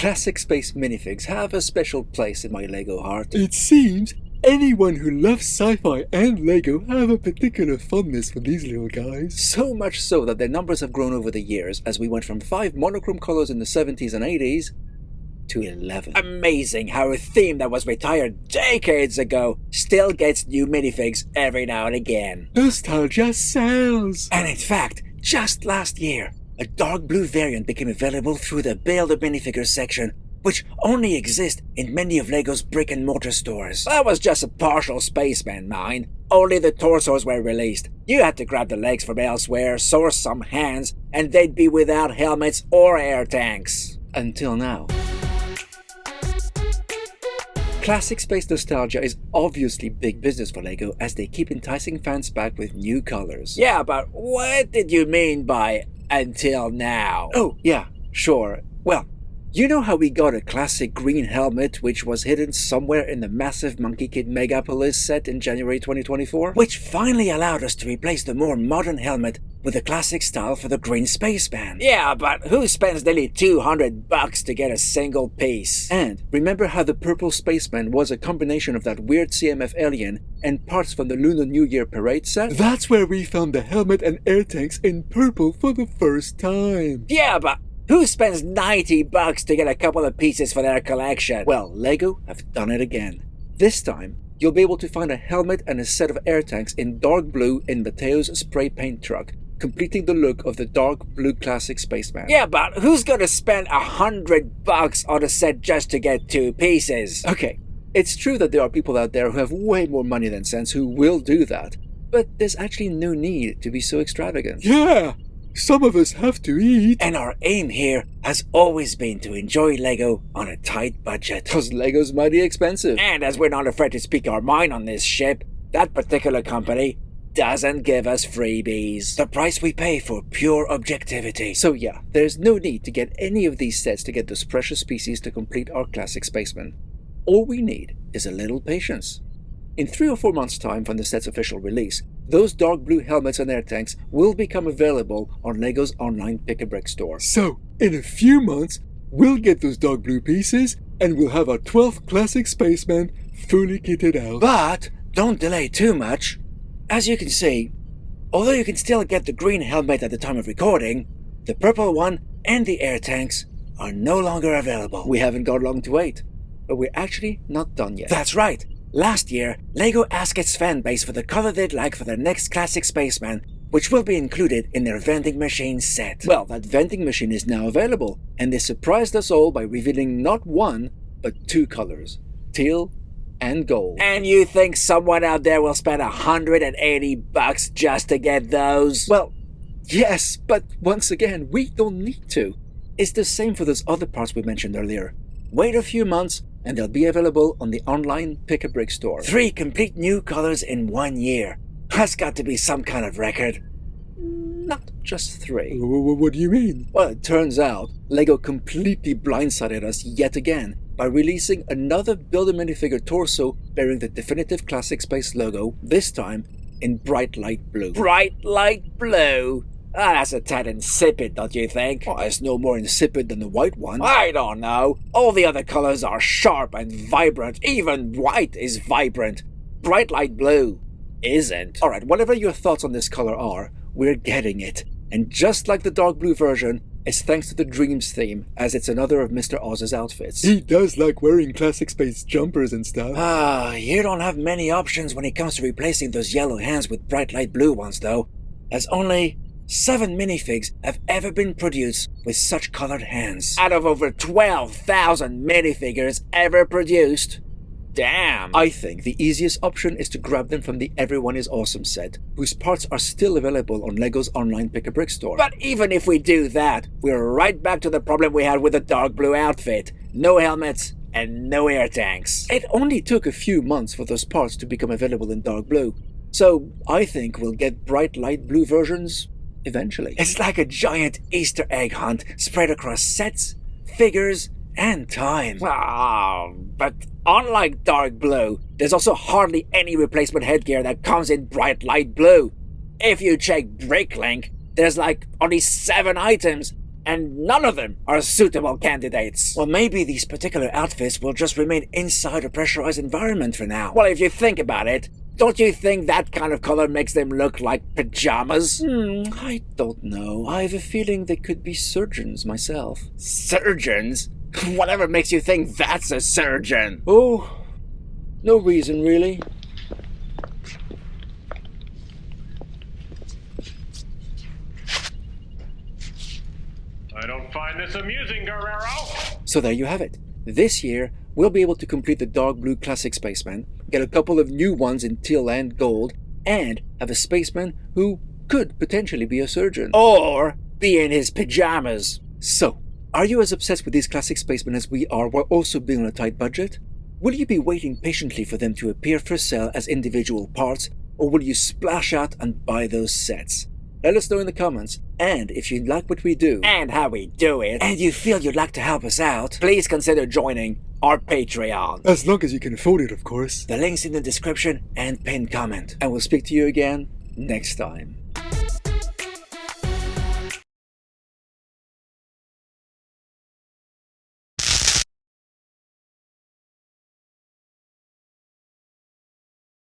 Classic space minifigs have a special place in my LEGO heart. It seems anyone who loves sci-fi and LEGO have a particular fondness for these little guys. So much so that their numbers have grown over the years as we went from 5 monochrome colors in the 70s and 80s to 11. Amazing how a theme that was retired decades ago still gets new minifigs every now and again. Nostalgia sells! And in fact, just last year, a dark blue variant became available through the Build a Minifigures section, which only exists in many of LEGO's brick and mortar stores. That was just a partial Spaceman, mind. Only the torsos were released. You had to grab the legs from elsewhere, source some hands, and they'd be without helmets or air tanks. Until now. Classic space nostalgia is obviously big business for LEGO as they keep enticing fans back with new colors. Yeah, but what did you mean by until now? Oh, yeah, sure. Well, you know how we got a classic green helmet which was hidden somewhere in the massive Monkey Kid Megapolis set in January 2024? Which finally allowed us to replace the more modern helmet with the classic style for the green spaceman. Yeah, but who spends nearly $200 to get a single piece? And remember how the purple spaceman was a combination of that weird CMF alien and parts from the Lunar New Year parade set? That's where we found the helmet and air tanks in purple for the first time. Yeah, but who spends $90 to get a couple of pieces for their collection? Well, LEGO have done it again. This time, you'll be able to find a helmet and a set of air tanks in dark blue in Mateo's spray paint truck, completing the look of the dark blue classic spaceman. Yeah, but who's gonna spend $100 on a set just to get 2 pieces? Okay, it's true that there are people out there who have way more money than sense who will do that, but there's actually no need to be so extravagant. Yeah! Some of us have to eat. And our aim here has always been to enjoy LEGO on a tight budget. Because LEGO's mighty expensive. And as we're not afraid to speak our mind on this ship, that particular company doesn't give us freebies. The price we pay for pure objectivity. So yeah, there's no need to get any of these sets to get those precious pieces to complete our classic spaceman. All we need is a little patience. In 3 or 4 months' time from the set's official release, those dark blue helmets and air tanks will become available on LEGO's online Pick-a-Brick store. So, in a few months, we'll get those dark blue pieces, and we'll have our 12th classic spaceman fully kitted out. But don't delay too much. As you can see, although you can still get the green helmet at the time of recording, the purple one and the air tanks are no longer available. We haven't got long to wait, but we're actually not done yet. That's right. Last year, LEGO asked its fanbase for the color they'd like for their next classic spaceman, which will be included in their vending machine set. Well, that vending machine is now available, and they surprised us all by revealing not 1, but 2 colors, teal and gold. And you think someone out there will spend $180 just to get those? Well, yes, but once again, we don't need to. It's the same for those other parts we mentioned earlier. Wait a few months, and they'll be available on the online Pick-a-Brick store. 3 complete new colors in 1 year. That's got to be some kind of record. Not just 3. What do you mean? Well, it turns out LEGO completely blindsided us yet again by releasing another Build-A-Minifigure torso bearing the definitive Classic Space logo, this time in bright light blue. Bright light blue? That's a tad insipid, don't you think? Well, it's no more insipid than the white one. I don't know. All the other colors are sharp and vibrant. Even white is vibrant. Bright light blue isn't. Alright, whatever your thoughts on this color are, we're getting it. And just like the dark blue version, it's thanks to the Dreams theme, as it's another of Mr. Oz's outfits. He does like wearing classic space jumpers and stuff. You don't have many options when it comes to replacing those yellow hands with bright light blue ones, though, as only 7 minifigs have ever been produced with such colored hands. Out of over 12,000 minifigures ever produced. Damn! I think the easiest option is to grab them from the Everyone is Awesome set, whose parts are still available on LEGO's online Pick-a-Brick store. But even if we do that, we're right back to the problem we had with the dark blue outfit. No helmets and no air tanks. It only took a few months for those parts to become available in dark blue, so I think we'll get bright light blue versions eventually. It's like a giant Easter egg hunt spread across sets, figures, and time. But unlike dark blue, there's also hardly any replacement headgear that comes in bright light blue. If you check Bricklink, there's like only 7 items, and none of them are suitable candidates. Well, maybe these particular outfits will just remain inside a pressurized environment for now. Well, if you think about it, don't you think that kind of color makes them look like pajamas? I don't know. I have a feeling they could be surgeons myself. Surgeons? Whatever makes you think that's a surgeon? Oh, no reason really. I don't find this amusing, Guerrero. So there you have it. This year, we'll be able to complete the dark blue classic spaceman, get a couple of new ones in teal and gold, and have a spaceman who could potentially be a surgeon. Or be in his pajamas. So, are you as obsessed with these classic spacemen as we are while also being on a tight budget? Will you be waiting patiently for them to appear for sale as individual parts, or will you splash out and buy those sets? Let us know in the comments, and if you like what we do, And how we do it. and you feel you'd like to help us out, Please consider joining our Patreon. As long as you can afford it, of course. the link's in the description and pinned comment. And we'll speak to you again next time.